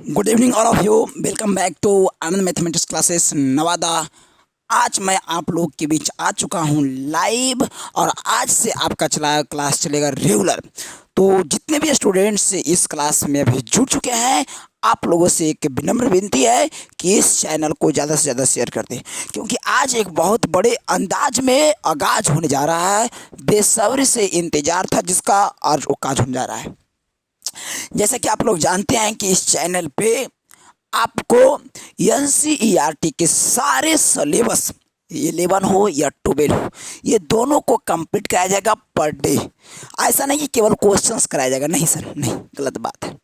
Good evening all of you. Welcome back to Anand mathematics classes Nawada. आज मैं आप लोग के बीच आ चुका हूं लाइव और आज से आपका क्लास चलेगा रेगुलर। तो जितने भी स्टूडेंट्स इस क्लास में अभी जुड़ चुके हैं, आप लोगों से एक विनम्र विनती है कि इस चैनल को ज़्यादा से ज़्यादा शेयर कर दें, क्योंकि आज एक बहुत बड़े अंदाज में आगाज होने जा रहा है। बेसब्री से इंतज़ार था जिसका, और वो काज होने जा रहा है। जैसा कि आप लोग जानते हैं कि इस चैनल पे आपको एनसीईआरटी के सारे सिलेबस 11 हो या 12 हो, ये दोनों को कंप्लीट कराया जाएगा पर डे। ऐसा नहीं कि केवल क्वेश्चंस कराया जाएगा, नहीं सर, नहीं, गलत बात है।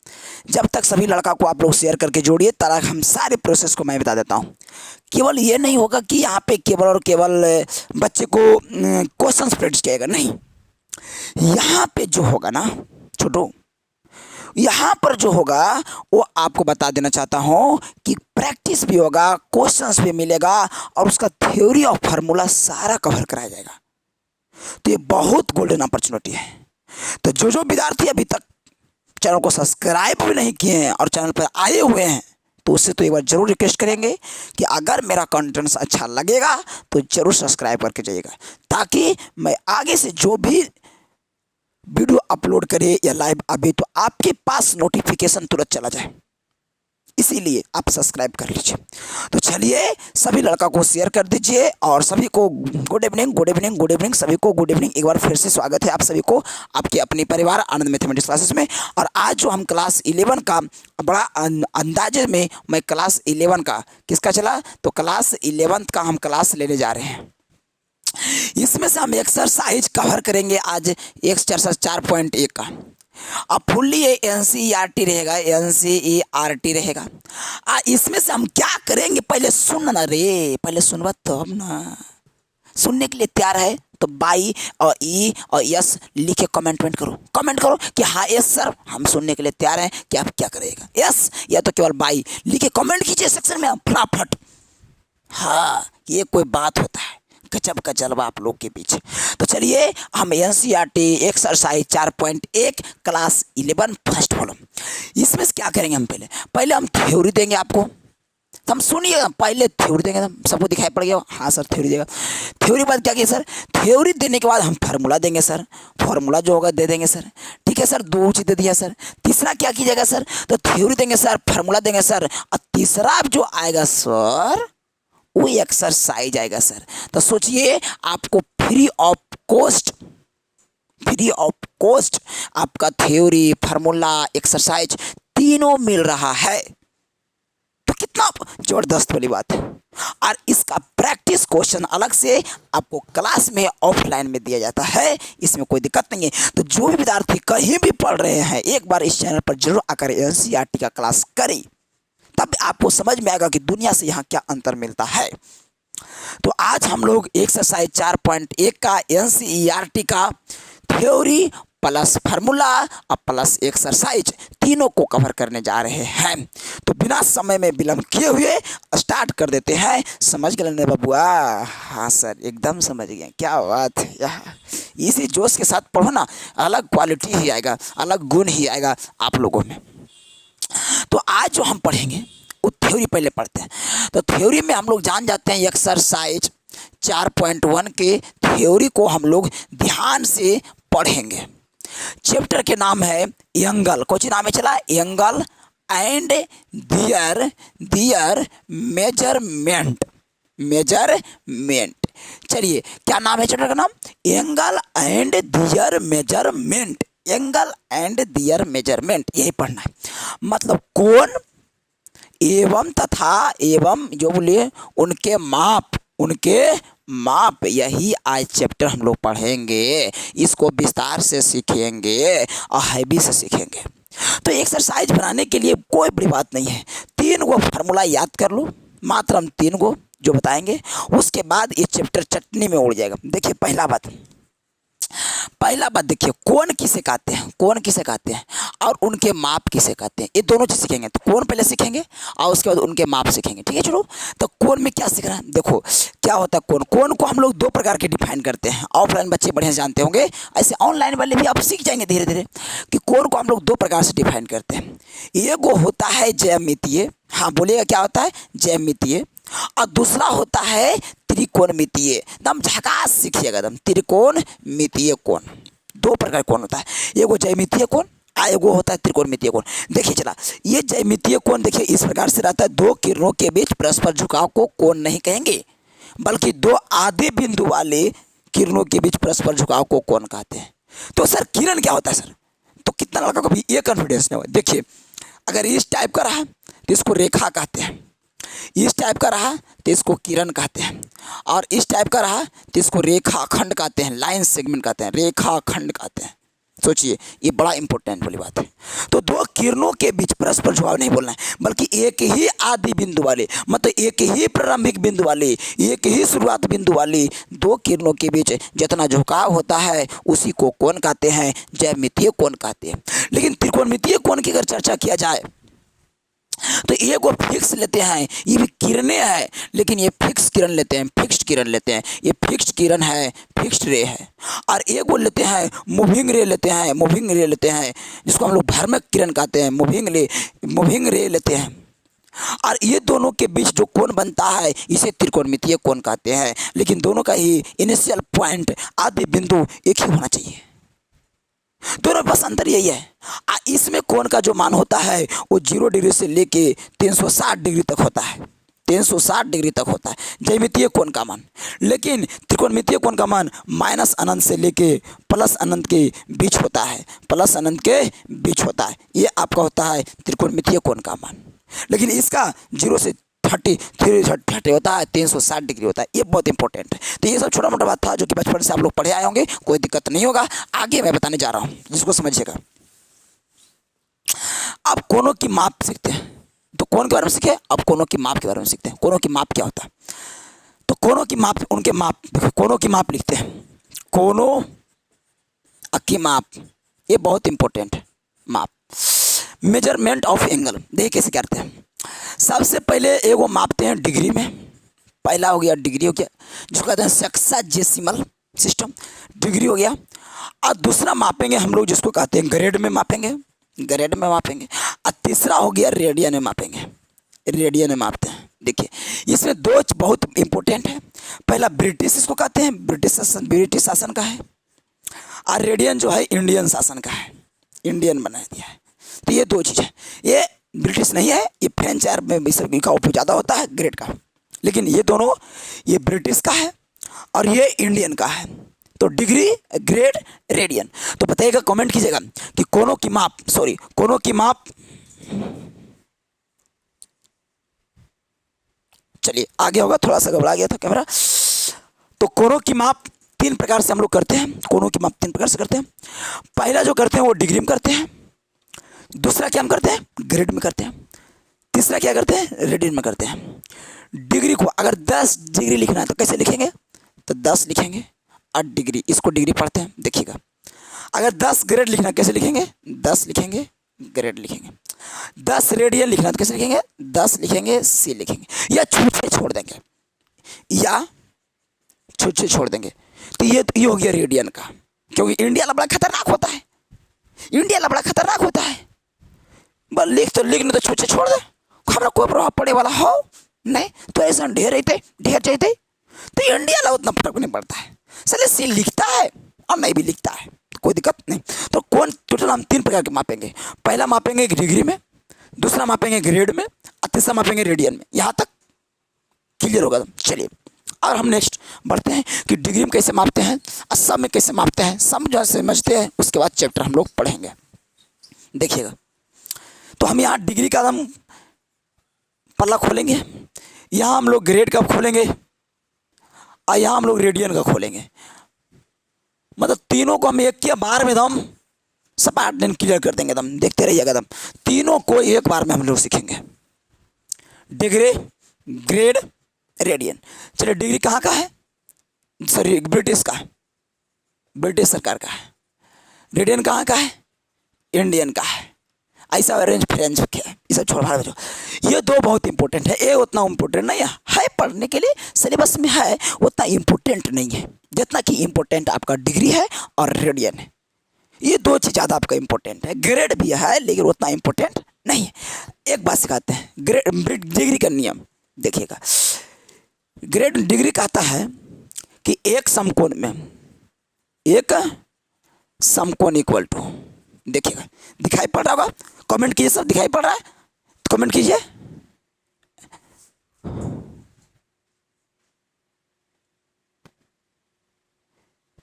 जब तक सभी लड़का को आप लोग शेयर करके जोड़िए, तरह हम सारे प्रोसेस को मैं बता देता हूँ। केवल ये नहीं होगा कि यहाँ पे केवल और केवल बच्चे को क्वेश्चंस प्रैक्टिस किया जाएगा, नहीं। यहाँ पे जो होगा ना छोटो, यहाँ पर जो होगा वो आपको बता देना चाहता हूँ कि प्रैक्टिस भी होगा, क्वेश्चंस भी मिलेगा और उसका थ्योरी और फार्मूला सारा कवर कराया जाएगा। तो ये बहुत गोल्डन अपॉर्चुनिटी है। तो जो विद्यार्थी अभी तक चैनल को सब्सक्राइब भी नहीं किए हैं और चैनल पर आए हुए हैं, तो उससे तो एक बार जरूर रिक्वेस्ट करेंगे कि अगर मेरा कंटेंट्स अच्छा लगेगा तो जरूर सब्सक्राइब करके जाइएगा, ताकि मैं आगे से जो भी वीडियो अपलोड करे या लाइव आवे तो आपके पास नोटिफिकेशन तुरंत चला जाए। इसीलिए आप सब्सक्राइब कर लीजिए। तो चलिए सभी लड़का को शेयर कर दीजिए और सभी को good evening, good evening, good evening, सभी को गुड इवनिंग। एक बार फिर से स्वागत है आप सभी को आपके अपने परिवार आनंद मैथमेटिक्स क्लासेस में। और आज जो हम क्लास 11 का बड़ा अंदाजे में मैं क्लास 11 का किसका चला, तो क्लास 11 का हम क्लास लेने जा रहे हैं। इसमें से हम एक्सरसाइज कवर करेंगे आज एक्सरसाइज 4.1 का। अब फुल्ली एनसीईआरटी रहेगा, एनसीईआरटी रहेगा। इसमें से हम क्या करेंगे, पहले सुनना रे, पहले सुनवा तब ना। सुनने के लिए तैयार है तो बाई और ई और यस लिखे कमेंट करो कि हाँ यस सर, हम सुनने के लिए तैयार हैं कि आप क्या करेगा, यस या तो केवल बाई लिखे कमेंट कीजिए सेक्शन में फटाफट। हाँ, ये कोई बात होता है, गजब का जलवा आप लोग के बीच। तो चलिए हम NCERT exercise 4.1 class 11 first volume, इसमें से क्या करेंगे, हम पहले हम थ्योरी देंगे आपको। तो हम सुनिएगा, पहले थ्योरी देंगे, सबको दिखाई पड़ गया, हाँ सर थ्योरी देगा। थ्योरी बाद क्या किया सर, थ्योरी देने के बाद हम फार्मूला देंगे सर, फार्मूला जो होगा दे देंगे सर, ठीक है सर, 2 चीज़ दे दिया सर। तीसरा क्या कीजिएगा सर, तो थ्योरी देंगे सर, फार्मूला देंगे सर, और तीसरा जो आएगा सर वो एक्सरसाइज आएगा सर। तो सोचिए आपको फ्री ऑफ कॉस्ट आपका थ्योरी, फार्मूला, एक्सरसाइज तीनों मिल रहा है। तो कितना जबरदस्त वाली बात है। और इसका प्रैक्टिस क्वेश्चन अलग से आपको क्लास में ऑफलाइन में दिया जाता है, इसमें कोई दिक्कत नहीं है। तो जो भी विद्यार्थी कहीं भी पढ़ रहे हैं, एक बार इस चैनल पर जरूर आकर एनसीईआरटी का क्लास करें, तब आपको समझ में आएगा कि दुनिया से यहाँ क्या अंतर मिलता है। तो आज हम लोग एक्सरसाइज 4.1 का एनसीईआरटी का थ्योरी प्लस फार्मूला और प्लस एक्सरसाइज तीनों को कवर करने जा रहे हैं। तो बिना समय में विलंब किए हुए स्टार्ट कर देते हैं। समझ गए बबुआ? हाँ सर, एकदम समझ गए, क्या बात है। इसी जोश के साथ पढ़ो ना, अलग क्वालिटी ही आएगा, अलग गुण ही आएगा आप लोगों में। तो आज जो हम पढ़ेंगे वो थ्योरी पहले पढ़ते हैं। तो थ्योरी में हम लोग जान जाते हैं एक्सरसाइज 4.1 के थ्योरी को हम लोग ध्यान से पढ़ेंगे। चैप्टर के नाम है एंगल, कौन सी नाम है चला, एंगल एंड दियर मेजरमेंट। चलिए क्या नाम है चैप्टर का नाम, angle and their measurement. Angle and their measurement, यही पढ़ना है। मतलब कोण एवं तथा एवं जो बोलिए उनके माप, यही आज चैप्टर हम लोग पढ़ेंगे। इसको विस्तार से सीखेंगे और हैवी से सीखेंगे। तो एक्सरसाइज बनाने के लिए कोई बड़ी बात नहीं है, 3 गो फार्मूला याद कर लो, मात्र हम 3 गो जो बताएंगे, उसके बाद ये चैप्टर चटनी में उड़ जाएगा। देखिए पहला बात, पहला बात देखिए, कोण किसे कहते हैं, कोण किसे कहते हैं और उनके माप किसे कहते हैं, ये दोनों चीज़ सीखेंगे। तो कोण पहले सीखेंगे और उसके बाद उनके माप सीखेंगे, ठीक है। चलो, तो कोण में क्या सीख रहे हैं, देखो क्या होता है कोण। कोण को हम लोग दो प्रकार के डिफाइन करते हैं। ऑफलाइन बच्चे बढ़िया से जानते होंगे, ऐसे ऑनलाइन वाले भी आप सीख जाएंगे धीरे धीरे कि कोण को हम लोग दो प्रकार से डिफाइन करते हैं। एक वो होता है ज्यामितीय, हाँ बोलिएगा क्या होता है, ज्यामितीय, और दूसरा होता है त्रिकोणमितीय। एकदम झकास सीखिएगा एकदम, त्रिकोणमितीय कोण। दो प्रकार कोण होता है, एगो ज्यामितीय कोण, एगो होता है त्रिकोणमितीय कोण। देखिए चला, ये ज्यामितीय कोण देखिए इस प्रकार से रहता है, दो किरणों के बीच परस्पर झुकाव को कोण नहीं कहेंगे, बल्कि दो आधे बिंदु वाले किरणों के बीच परस्पर झुकाव को कोण कहते हैं। तो सर किरण क्या होता है सर, तो कितना लड़का को भी ये कॉन्फिडेंस नहीं हुआ। देखिए, अगर इस टाइप का रहा तो इसको रेखा कहते हैं, इस टाइप का रहा तो इसको किरण कहते हैं, और इस टाइप का रहा तो इसको रेखा खंड कहते हैं, लाइन सेगमेंट कहते हैं, रेखा खंड कहते हैं। सोचिए, ये बड़ा इंपॉर्टेंट वाली बात है। तो दो किरणों के बीच परस्पर झुकाव नहीं बोलना है, बल्कि एक ही आदि बिंदु वाले, मतलब एक ही प्रारंभिक बिंदु वाले, एक ही शुरुआत बिंदु वाले दो किरणों के बीच जितना झुकाव होता है उसी को कोण कहते हैं, ज्यामितीय कोण कहते हैं। लेकिन त्रिकोणमितीय कोण की अगर चर्चा किया जाए तो ये को फिक्स लेते हैं, ये भी किरणें हैं लेकिन ये फिक्स किरण लेते हैं, फिक्स्ड किरण लेते हैं, ये फिक्स्ड किरण है, फिक्स्ड रे है। और एक वो लेते हैं मूविंग रे लेते हैं, मूविंग रे लेते हैं, जिसको हम लोग भ्रामक किरण कहते हैं, मूविंग रे लेते हैं। और ये दोनों के बीच जो कोण बनता है इसे त्रिकोणमितीय कोण कहते हैं। लेकिन दोनों का ही इनिशियल पॉइंट, आदि बिंदु एक ही होना चाहिए, दोनों बस अंतर यही है। इसमें कोण का जो मान होता है वो 0 डिग्री से लेके 360 डिग्री तक होता है, 360 डिग्री तक होता है ज्यामितीय कोण का मान। लेकिन त्रिकोणमितीय कोण का मान माइनस अनंत से लेके प्लस अनंत के बीच होता है, प्लस अनंत के बीच होता है। ये आपका होता है त्रिकोणमितीय कोण का मान। लेकिन इसका 0 से 30 होता है, 360 डिग्री होता है। ये बहुत इंपॉर्टेंट है। तो ये सब छोटा मोटा बात था जो कि बचपन से आप लोग पढ़े आए होंगे, कोई दिक्कत नहीं होगा। आगे मैं बताने जा रहा हूँ, जिसको समझिएगा। अब कोणों की माप सीखते हैं, तो कोण के बारे में सीखे, अब कोणों की माप के बारे में सीखते हैं। कोणों की माप क्या होता है, तो कोणों की माप, उनके माप, कोणों की माप लिखते हैं, कोणों की माप, ये बहुत इंपॉर्टेंट है। माप, मेजरमेंट ऑफ एंगल। देखिए कैसे करते हैं। सबसे पहले एगो मापते हैं डिग्री में, पहला हो गया डिग्री हो गया, जिसको कहते हैं सेक्साजेसिमल सिस्टम, डिग्री हो गया। और दूसरा मापेंगे हम लोग जिसको कहते हैं ग्रेड में मापेंगे, ग्रेड में मापेंगे। और तीसरा हो गया रेडियन में मापेंगे, रेडियन में मापते हैं। देखिए इसमें दो बहुत इंपॉर्टेंट है। पहला ब्रिटिश, इसको कहते हैं ब्रिटिश शासन का है, और रेडियन जो है इंडियन शासन का है, इंडियन बना दिया है। तो ये दो चीज़ है, ये ब्रिटिश नहीं है, ये फ्रेंच एयर में का उपयोग ज़्यादा होता है ग्रेड का, लेकिन ये दोनों, ये ब्रिटिश का है और ये इंडियन का है। तो डिग्री, ग्रेड, रेडियन। तो बताइएगा, कमेंट कीजिएगा कि कोणों की माप, कोणों की माप, चलिए आगे होगा, थोड़ा सा घबरा गया था कैमरा। तो कोणों की माप तीन प्रकार से हम लोग करते हैं, कोणों की माप तीन प्रकार से करते हैं। पहला जो करते हैं वो डिग्री में करते हैं, दूसरा क्या हम करते हैं, ग्रेड में करते हैं, तीसरा क्या करते हैं, रेडियन में करते हैं। डिग्री को अगर 10 डिग्री लिखना है तो कैसे लिखेंगे, तो 10 लिखेंगे और डिग्री, इसको डिग्री पढ़ते हैं। देखिएगा, अगर 10 ग्रेड लिखना कैसे लिखेंगे, 10 लिखेंगे, ग्रेड लिखेंगे। 10 रेडियन लिखना तो कैसे लिखेंगे, 10 लिखेंगे, सी लिखेंगे, या छूछे छोड़ देंगे, या छूछे छोड़ देंगे। तो ये हो गया रेडियन का, क्योंकि इंडिया बड़ा खतरनाक होता है, इंडिया बड़ा खतरनाक होता है। बस लिख तो लिख, नहीं तो छूछे छोड़ दे, हमारा कोई प्रभाव पड़े वाला हो नहीं। तो ऐसा ढेर रहते, ढेर चाहिए तो इंडिया ला उतना फर्क नहीं पड़ता है। चलिए सी लिखता है और नहीं भी लिखता है, कोई दिक्कत नहीं। तो कौन टोटल हम तीन प्रकार के मापेंगे। पहला मापेंगे डिग्री में, दूसरा मापेंगे ग्रेड में, और तीसरा मापेंगे रेडियन में। यहाँ तक क्लियर होगा। चलिए और हम नेक्स्ट बढ़ते हैं कि डिग्री में कैसे मापते हैं और सब में कैसे मापते हैं, समझते हैं। उसके बाद चैप्टर हम लोग पढ़ेंगे। देखिएगा, तो हम यहाँ डिग्री का हम पल्ला खोलेंगे, यहाँ हम लोग ग्रेड का खोलेंगे, और यहाँ हम लोग रेडियन का खोलेंगे। मतलब तीनों को हम एक के बार में एकदम सपाट दिन क्लियर कर देंगे, एकदम देखते रहिएगा। एकदम तीनों को एक बार में हम लोग सीखेंगे, डिग्री, ग्रेड, रेडियन। चलिए डिग्री कहाँ का है, सॉरी ब्रिटिश का है, ब्रिटिश सरकार का है। रेडियन कहाँ का है? इंडियन का है। ऐसा ऑरेंज फ्रेंच है, ये सब छोड़ भाड़ बचो। ये दो बहुत इंपॉर्टेंट है, ये उतना इम्पोर्टेंट नहीं है पढ़ने के लिए, सिलेबस में है, उतना इम्पोर्टेंट नहीं है जितना कि इम्पोर्टेंट आपका डिग्री है और रेडियन है। ये दो चीज़ ज़्यादा आपका इम्पोर्टेंट है। ग्रेड भी है लेकिन उतना इम्पोर्टेंट नहीं है। एक बात सिखाते हैं, ग्रेड डिग्री का नियम देखिएगा। ग्रेड डिग्री कहता है कि एक समकोण में एक समकोण इक्वल टू, देखिएगा दिखाई पड़ रहा होगा, कमेंट कीजिए, सब दिखाई पड़ रहा है तो कमेंट कीजिए।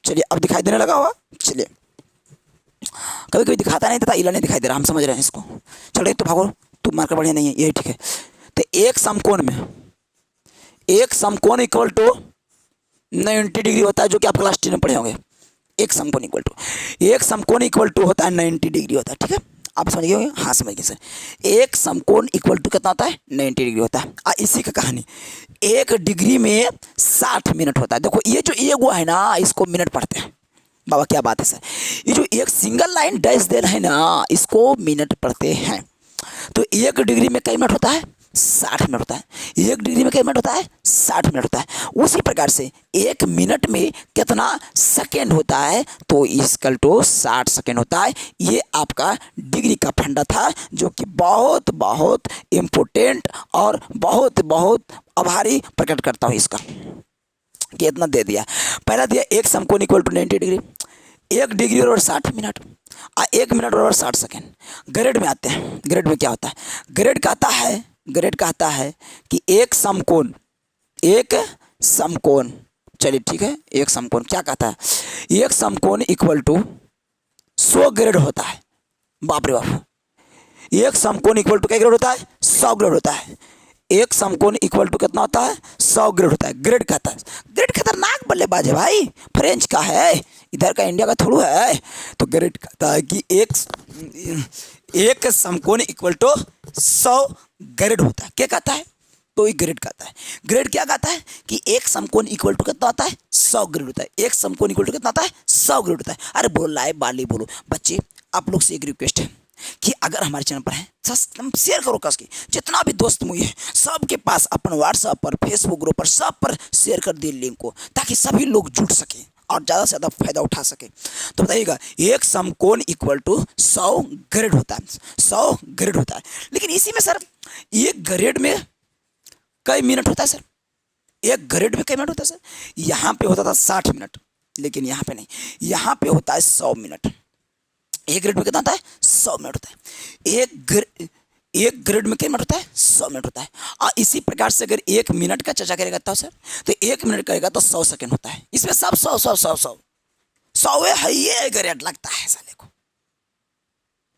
चलिए अब दिखाई देने लगा होगा। चलिए कभी कभी दिखाता नहीं था, इला नहीं दिखाई दे रहा, हम समझ रहे हैं इसको। चलो तो भागो, तू मार्कर बढ़िया नहीं है, यही ठीक है। तो एक समकोण में एक समकोण इक्वल टू 90 डिग्री होता है, जो कि आप क्लास 10 में पढ़े होंगे। एक समकोण इक्वल टू होता है 90 डिग्री होता है, ठीक है, आप समझ गए होंगे। हाँ समझ गए सर। एक समकोण इक्वल टू कितना होता है? 90 डिग्री होता है। इसी का कहानी, एक डिग्री में 60 मिनट होता है। देखो ये जो एगो है ना, इसको मिनट पढ़ते हैं बाबा, क्या बात है सर। ये जो एक सिंगल लाइन डैश देना है ना, इसको मिनट पढ़ते हैं। तो एक डिग्री में कई मिनट होता है? 60 मिनट होता है। एक डिग्री में कई मिनट होता है? 60 मिनट होता है। उसी प्रकार से एक मिनट में कितना सेकेंड होता है? तो इक्वल टू 60 सेकेंड होता है। ये आपका डिग्री का फंडा था, जो कि बहुत बहुत इम्पोर्टेंट और बहुत बहुत आभारी प्रकट करता हूँ इसका, कि इतना दे दिया। पहला दिया एक समकोण इक्वल टू 90 डिग्री, एक डिग्री और 60 मिनट, एक मिनट और 60 सेकेंड। ग्रेड में आते हैं। ग्रेड में क्या होता है? ग्रेड कहता है कि एक समकोण, चलिए ठीक है, एक समकोण क्या कहता है? एक समकोण इक्वल टू 100 ग्रेड होता है। बाप रे बाप, एक समकोण इक्वल टू क्या ग्रेड होता है? 100 ग्रेड होता है। एक समकोण इक्वल टू कितना होता है? 100 ग्रेड होता है। ग्रेड कहता है, ग्रेड खतरनाक बल्लेबाज है भाई, फ्रेंच का है, इधर का इंडिया का थोड़ा है। तो ग्रेड कहता है कि एक समकोण इक्वल टू 100 ग्रेड होता है। क्या कहता है? तो ये ग्रेड कहता है। ग्रेड क्या कहता है? कि एक समकोण इक्वल टू कितना होता है? 100 ग्रेड होता है। एक समकोण इक्वल टू कितना होता है? 100 ग्रेड होता है। अरे बोलो लाइव बाली बोलो बच्चे, आप लोग से एक रिक्वेस्ट है कि अगर हमारे चैनल पर हैं शेयर करो, कस की जितना भी दोस्त मुझे है सबके पास अपन व्हाट्सएप पर, फेसबुक ग्रुप पर, सब पर शेयर कर दिए लिंक को, ताकि सभी लोग जुड़ सके और ज़्यादा से ज़्यादा फायदा उठा सके। तो बताइएगा, एक समकोण इक्वल टू 100 ग्रेड होता है। 100 ग्रेड होता है। लेकिन इसी में सर एक ग्रेड में कई मिनट होता है सर? एक ग्रेड में कई मिनट होता है सर? यहाँ पे होता था 60 मिनट, लेकिन यहाँ पे नहीं, यहाँ पे होता है 100 मिनट। एक ग्रेड में कितना होता है? 100 मिनट होता है। एक ग्रेड में कितना मिनट होता है? 100 मिनट होता है। और इसी प्रकार से अगर एक मिनट का चर्चा करेगा तो सर, तो एक मिनट करेगा तो 100 सेकंड होता है। इसमें सब 100 है, ये ग्रेड लगता है साले को,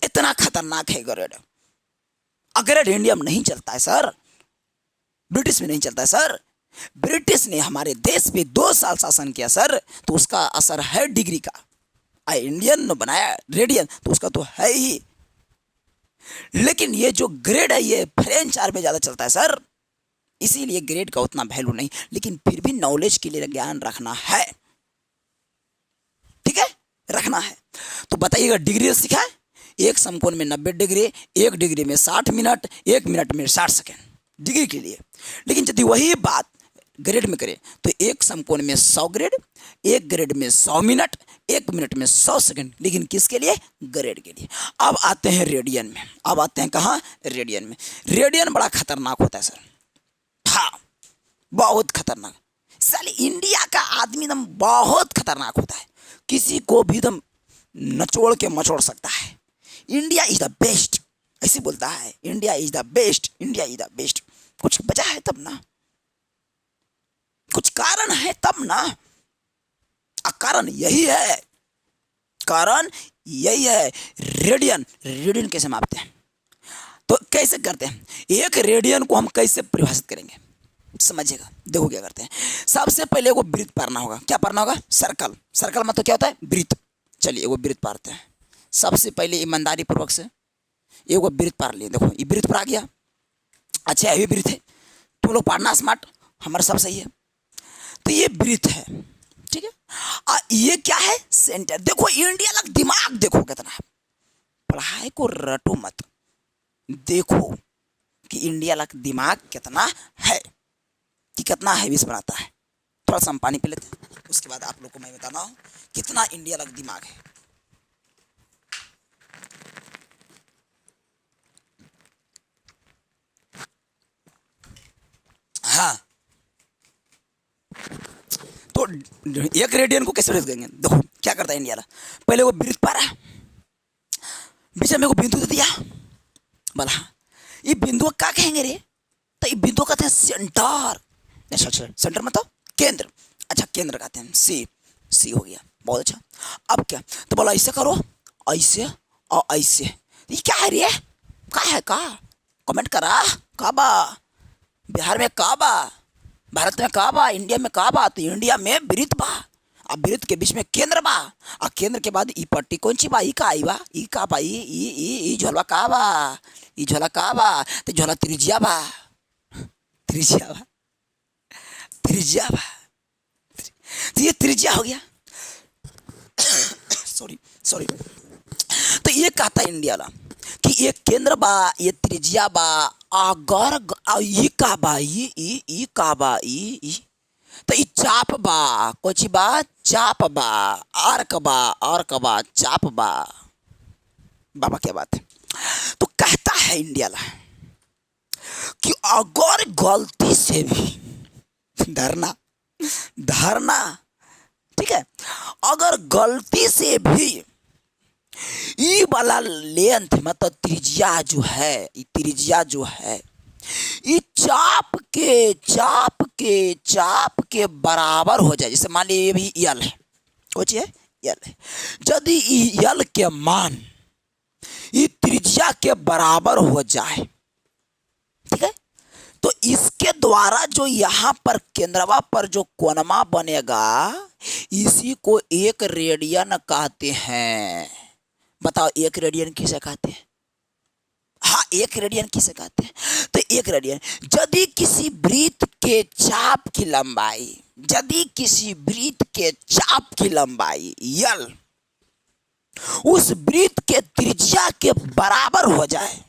इतना खतरनाक है ग्रेड। ग्रेड इंडिया में नहीं चलता है सर, ब्रिटिश में नहीं चलता है सर। ब्रिटिश ने हमारे देश पे 2 साल शासन किया सर, तो उसका असर है डिग्री का। इंडियन ने बनाया रेडियन, तो उसका तो है ही। लेकिन ये जो ग्रेड है ये फ्रेंच आर्मी में ज़्यादा चलता है सर, इसीलिए ग्रेड का उतना वैल्यू नहीं। लेकिन फिर भी नॉलेज के लिए ज्ञान रखना है, ठीक है, रखना है। तो बताइएगा, डिग्री सीखा है, एक समकोण में 90 डिग्री, एक डिग्री में 60 मिनट, एक मिनट में 60 सेकेंड डिग्री के लिए। लेकिन यदि वही बात ग्रेड में करें तो एक समकोण में 100 ग्रेड, एक ग्रेड में 100 मिनट, एक मिनट में 100 सेकंड। लेकिन किसके लिए? ग्रेड के लिए। अब आते हैं रेडियन में। अब आते हैं कहाँ? रेडियन में। रेडियन बड़ा खतरनाक होता है सर, हाँ बहुत खतरनाक। साले इंडिया का आदमी एकदम बहुत खतरनाक होता है, किसी को भी एकदम नचोड़ के मचोड़ सकता है। इंडिया इज द बेस्ट, ऐसे बोलता है, India is the best, India is the best. कुछ वजह है तब ना, कुछ कारण है तब ना। कारण यही है, कारण यही है। रेडियन कैसे मापते हैं? तो कैसे करते हैं? एक रेडियन को हम कैसे परिभाषित करेंगे समझिएगा। देखो क्या करते हैं, सबसे पहले एगो वृत्त पारना होगा। क्या पारना होगा? सर्कल। सर्कल मतलब क्या होता है? वृत्त। चलिए एगो वृत्त पारते हैं। सबसे पहले ईमानदारी पूर्वक से एगो वृत्त पार लिए। देखो ये वृत्त पर आ गया, अच्छा ये वृत्त है, तुम लोग पारना स्मार्ट, हमारा सब सही है। तो ये वृत्त है, ठीक है। ये क्या है, सेंटर। देखो इंडिया लग दिमाग देखो कितना है, पढ़ाई को रटो मत, देखो कि इंडिया लग दिमाग कितना है, कि कितना हैवीस बनाता है। थोड़ा सा हम पानी पी लेते हैं, उसके बाद आप लोग को मैं बताना हूँ कितना इंडिया लग दिमाग है। हाँ, तो एक रेडियन को कैसे करेंगे, देखो क्या करता है इंडिया ला। पहले वो वृत्त पा रहा, बीच में को बिंदु दे दिया, बोला हाँ ये बिंदु क्या कहेंगे रे, तो ये बिंदु कहते हैं सेंटर। अच्छा, सेंटर मतलब केंद्र। अच्छा, केंद्र कहते हैं, सी, सी हो गया, बहुत अच्छा। अब क्या, तो बोला ऐसे करो, ऐसे और ऐसे। ये क्या है रे, क्या है, का कमेंट करा, का बा बिहार में, का बा भारत में, का बा इंडिया में, का बा, तो इंडिया में वृत्त बा, अब वृत्त के बीच में केंद्र बा, और केंद्र के बाद ई पट्टी कौन सी बा, ई का आई बा, ई का बा, ई झोला का बा, ई झोला का बा, तो झोला त्रिज्या बा, त्रिज्या बा, त्रिज्या बा, तो ये त्रिज्या हो गया। Sorry sorry. तो ये कहता है इंडिया ला कि ये केंद्र बा, ये त्रिज्या बा, अगर ये का बा, ये का बा, ई तो ये चाप बा, कुछ बा चाप बा, आर्क बा, आर्क बा, चाप बा। बाबा क्या बात है। तो कहता है इंडिया ला कि अगर गलती से भी धरना, धरना, ठीक है, अगर गलती से भी ये वाला लेंथ मतलब त्रिज्या जो है, त्रिज्या जो है ये चाप के बराबर हो जाए, जैसे मान लीजिए ये भी यल है, कुछ है यल है, यदि यल के मान ये त्रिज्या के बराबर हो जाए, ठीक है, तो इसके द्वारा जो यहाँ पर केंद्रवा पर जो कोनमा बनेगा इसी को एक रेडियन कहते हैं। बताओ एक रेडियन किसे कहते हैं, हाँ एक रेडियन किसे कहते हैं, तो एक रेडियन यदि किसी वृत्त के चाप की लंबाई, यदि किसी वृत्त के चाप की लंबाई यल उस वृत्त के त्रिज्या के बराबर हो जाए,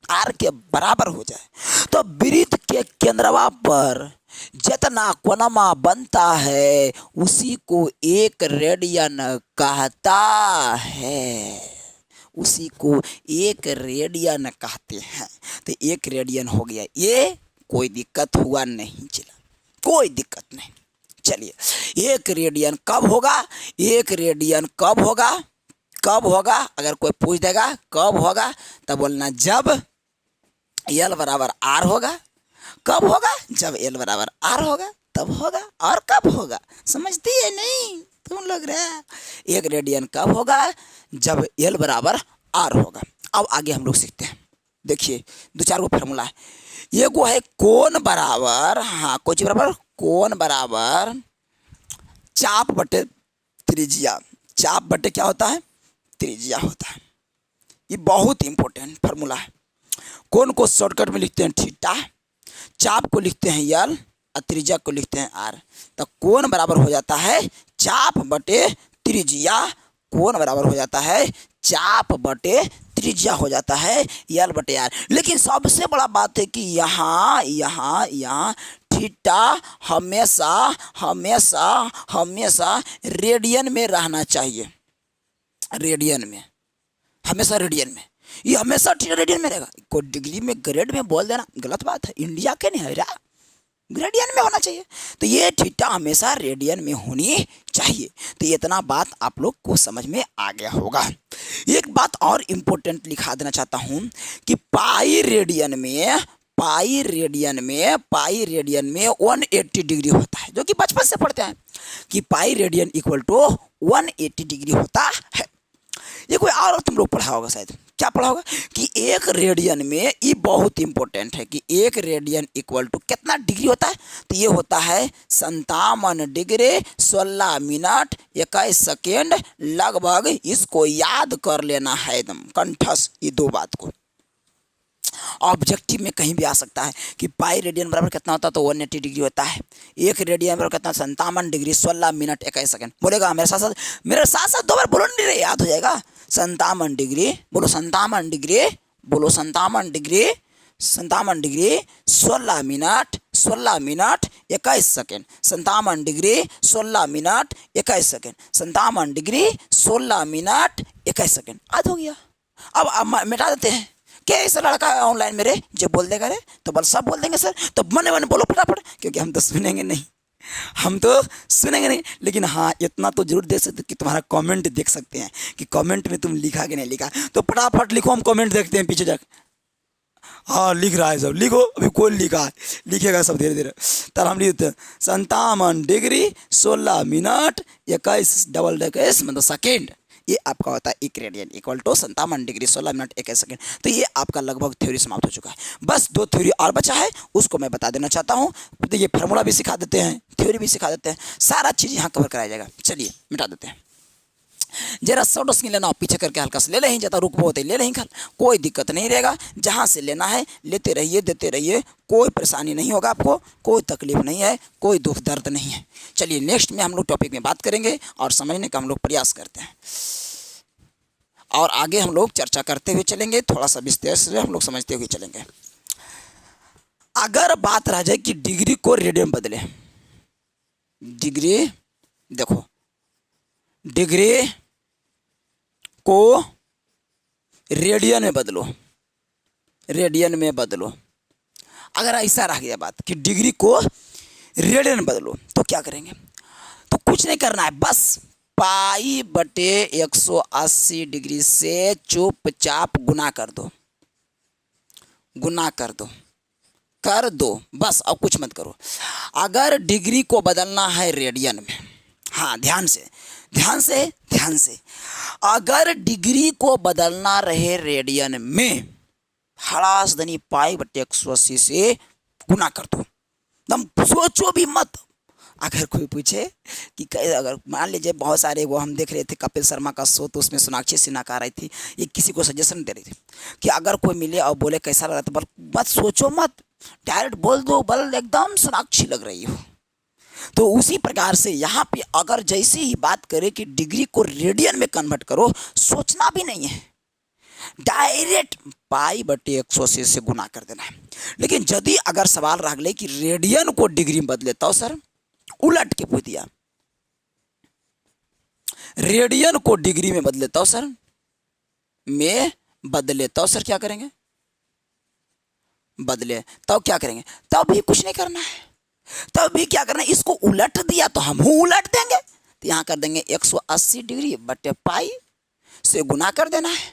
आर के बराबर हो जाए, तो वृत्त के केंद्रवा पर जितना कोनमा बनता है उसी को एक रेडियन कहता है, उसी को एक रेडियन कहते हैं। तो एक रेडियन हो गया, ये कोई दिक्कत हुआ नहीं, चला कोई दिक्कत नहीं। चलिए एक रेडियन कब होगा, एक रेडियन कब होगा, कब होगा, अगर कोई पूछ देगा कब होगा तो बोलना जब एल बराबर आर होगा। कब होगा, जब एल बराबर आर होगा तब होगा, और कब होगा समझती है नहीं तुम लोग रहे। एक रेडियन कब होगा, जब एल बराबर आर होगा। अब आगे हम लोग सीखते हैं, देखिए दो चार गो फार्मूला है। ये को है कोण बराबर, हाँ कोई बराबर कोण बराबर चाप बटे त्रिज्या, चाप बटे क्या होता है, त्रिज्या होता है। ये बहुत इंपॉर्टेंट फार्मूला है। कोण को शॉर्टकट में लिखते हैं थीटा, चाप को लिखते हैं यल और त्रिज्या को लिखते हैं आर। तो कोण बराबर हो जाता है चाप बटे त्रिज्या, कोण बराबर हो जाता है चाप बटे त्रिज्या हो जाता है यल बटे आर। लेकिन सबसे बड़ा बात है कि यहाँ यहाँ यहाँ थीटा हमेशा हमेशा हमेशा रेडियन में रहना चाहिए, रेडियन में, हमेशा रेडियन में, ये हमेशा रेडियन में रहेगा। कोई डिग्री में ग्रेड में बोल देना गलत बात है, इंडिया के नहीं है रहा, ग्रेडियन में होना चाहिए। तो ये थीटा हमेशा रेडियन में होनी चाहिए। तो इतना बात आप लोग को समझ में आ गया होगा। एक बात और इम्पोर्टेंट लिखा देना चाहता हूँ कि पाई रेडियन में, पाई रेडियन में, पाई रेडियन में 180 डिग्री होता है, जो कि बचपन से पढ़ते हैं कि pi radian equal to 180 degree होता है। ये कोई और तुम लोग पढ़ा होगा शायद, क्या पढ़ा होगा कि एक रेडियन में, ये बहुत इंपॉर्टेंट है कि एक रेडियन इक्वल टू कितना डिग्री होता है, तो ये होता है 57 डिग्री 16 मिनट 21 सेकेंड लगभग। इसको याद कर लेना है एकदम कंठस्थ, ये दो बात को। ऑब्जेक्टिव में कहीं भी आ सकता है कि पाई रेडियन बराबर कितना होता है, तो 180 डिग्री होता है। 1 रेडियन बराबर कितना, 57 डिग्री 16 मिनट 21 सेकंड। बोलेगा मेरे साथ साथ 2 बार बोलो, नहीं रे, याद हो जाएगा। 57 डिग्री, बोलो 57 डिग्री, बोलो 57 degree, 57 degree 16 minute 21 second. 57 degree 16 minute 21 second. 57 degree 16 minute 21 second. याद हो गया। अब मिटा देते हैं। क्या ऐसा लड़का है ऑनलाइन मेरे जो बोल देगा रे, तो बल सब बोल देंगे सर, तो मन मन बोलो फटाफट, क्योंकि हम तो सुनेंगे नहीं, हम तो सुनेंगे नहीं। लेकिन हाँ, इतना तो जरूर देख सकते कि तुम्हारा कमेंट देख सकते हैं कि कमेंट में तुम लिखा कि नहीं लिखा। तो फटाफट लिखो, हम कमेंट देखते हैं पीछे जाकर। हाँ, लिख रहा है सब, लिखो। अभी कौन लिखा है, लिखेगा सब धीरे धीरे। तब हम लिखते हैं 57 डिग्री 16 मिनट 21 मतलब सेकेंड। ये आपका होता है 1 radian equal to 57 degree 16 minute 21 second. तो ये आपका लगभग थ्योरी समाप्त हो चुका है। बस 2 थ्योरी और बचा है, उसको मैं बता देना चाहता हूँ। तो ये फार्मूला भी सिखा देते हैं, थ्योरी भी सिखा देते हैं, सारा चीज़ यहाँ कवर कराया जाएगा। चलिए मिटा देते हैं। जरा शॉर्ट स्क्रीन लेना, पीछे करके हल्का से ले लें, ज़्यादा रुक बहुत ले लें, कोई दिक्कत नहीं रहेगा। जहाँ से लेना है लेते रहिए, देते रहिए, कोई परेशानी नहीं होगा आपको, कोई तकलीफ नहीं है, कोई दुख दर्द नहीं है। चलिए नेक्स्ट में हम लोग टॉपिक में बात करेंगे और समझने का हम लोग प्रयास करते हैं, और आगे हम लोग चर्चा करते हुए चलेंगे, थोड़ा सा विस्तार से हम लोग समझते हुए चलेंगे। अगर बात रह जाए कि डिग्री को रेडियन बदले, डिग्री देखो, डिग्री को रेडियन में बदलो, रेडियन में बदलो। अगर ऐसा रह गया बात कि डिग्री को रेडियन में बदलो, तो क्या करेंगे? तो कुछ नहीं करना है, बस पाई बटे 180 डिग्री से चुपचाप गुना कर दो, गुना कर दो, कर दो, बस। अब कुछ मत करो। अगर डिग्री को बदलना है रेडियन में, हाँ ध्यान से ध्यान से ध्यान से, अगर डिग्री को बदलना रहे रेडियन में, हड़ास धनी पाई बटे 180 से गुना कर दो, एकदम सोचो भी मत। अगर कोई पूछे कि अगर मान लीजिए बहुत सारे वो हम देख रहे थे कपिल शर्मा का शो, तो उसमें सोनाक्षी सिन्हा का आ रही थी, ये किसी को सजेशन दे रही थी कि अगर कोई मिले और बोले कैसा लग रहा, तो मत सोचो मत, डायरेक्ट बोल दो, बल एकदम सोनाक्षी लग रही हो। तो उसी प्रकार से यहाँ पे अगर जैसे ही बात करें कि डिग्री को रेडियन में कन्वर्ट करो, सोचना भी नहीं है, डायरेक्ट पाई बटे 180 से गुना कर देना है। लेकिन यदि अगर सवाल रह गए कि रेडियन को डिग्री में बदलेता हो सर, उलट के पूछ दिया, रेडियन को डिग्री में बदलेता हो सर, में बदलेता हो सर, क्या करेंगे? बदले, तब क्या करेंगे? तब भी कुछ नहीं करना है, तब भी क्या करना है, इसको उलट दिया तो हम उलट देंगे। तो यहां कर देंगे 180 डिग्री बटे पाई से गुना कर देना है,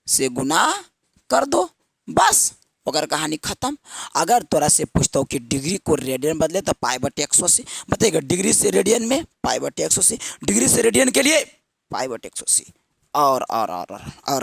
से गुना कर दो, बस अगर कहानी खत्म। अगर तोरा से पूछता हूँ कि डिग्री को रेडियन बदले, तो पाई बटे 180 बताइएगा। डिग्री से रेडियन में पाई बटे 180, डिग्री से रेडियन के लिए पाई बटे 180, और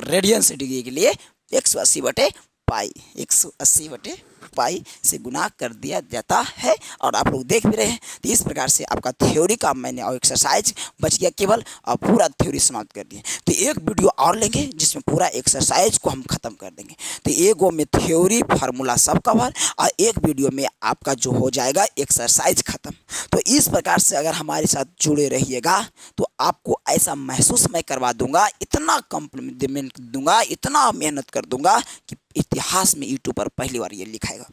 रेडियन से डिग्री के लिए 180 बटे पाई, 180 बटे पाई से गुना कर दिया जाता है। और आप लोग देख भी रहे हैं। तो इस प्रकार से आपका थ्योरी का मैंने और एक्सरसाइज बच गया केवल, और पूरा थ्योरी समाप्त कर दिए। तो एक वीडियो और लेंगे जिसमें पूरा एक्सरसाइज को हम खत्म कर देंगे। तो एक वो में थ्योरी फार्मूला सब कवर, और एक वीडियो में आपका जो हो जाएगा एक्सरसाइज खत्म। तो इस प्रकार से अगर हमारे साथ जुड़े रहिएगा तो आपको ऐसा महसूस मैं करवा दूंगा, इतना कॉम्प्लीमेंट दूंगा, इतना मेहनत कर दूंगा कि इतिहास में यूट्यूब पर पहली बार ये लिखाएगा।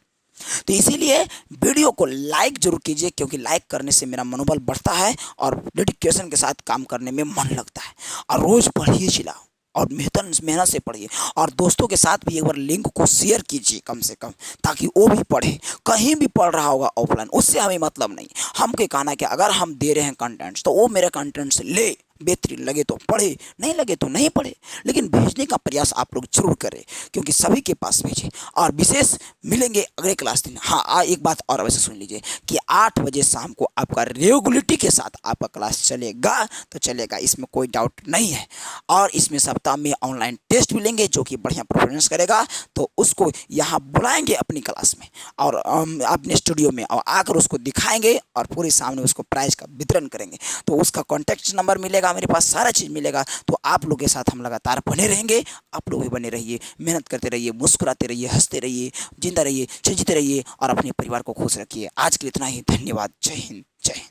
तो इसीलिए वीडियो को लाइक जरूर कीजिए, क्योंकि लाइक करने से मेरा मनोबल बढ़ता है और डेडिकेशन के साथ काम करने में मन लगता है। और रोज पढ़िए चिल्लाओ, और मेहनत से पढ़िए, और दोस्तों के साथ भी एक बार लिंक को शेयर कीजिए कम से कम, ताकि वो भी पढ़े। कहीं भी पढ़ रहा होगा ऑफलाइन, उससे हमें मतलब नहीं। हम क्या कहना है कि अगर हम दे रहे हैं कंटेंट्स, तो वो मेरे कंटेंट्स ले, बेहतरीन लगे तो पढ़े, नहीं लगे तो नहीं पढ़े, लेकिन भेजने का प्रयास आप लोग जरूर करें, क्योंकि सभी के पास भेजें। और विशेष मिलेंगे अगले क्लास दिन। हाँ, एक बात और वैसे सुन लीजिए कि 8 बजे शाम को आपका रेगुलरिटी के साथ आपका क्लास चलेगा, तो चलेगा, इसमें कोई डाउट नहीं है। और इसमें सप्ताह में ऑनलाइन टेस्ट भी लेंगे, जो कि बढ़िया परफॉर्मेंस करेगा तो उसको यहाँ बुलाएंगे अपनी क्लास में, और अपने स्टूडियो में, और आकर उसको दिखाएंगे और पूरे सामने उसको प्राइज का वितरण करेंगे। तो उसका कॉन्टैक्ट नंबर मिलेगा, मिलेगा, मेरे पास सारा चीज़ मिलेगा। तो आप लोग के साथ हम लगातार बने रहेंगे, आप लोग भी बने रहिए, मेहनत करते रहिए, मुस्कुराते रहिए, हंसते रहिए, जिंदा रहिए, जीते रहिए और अपने परिवार को खुश रखिए। आज के लिए इतना ही, धन्यवाद। जय हिंद, जय हिंद।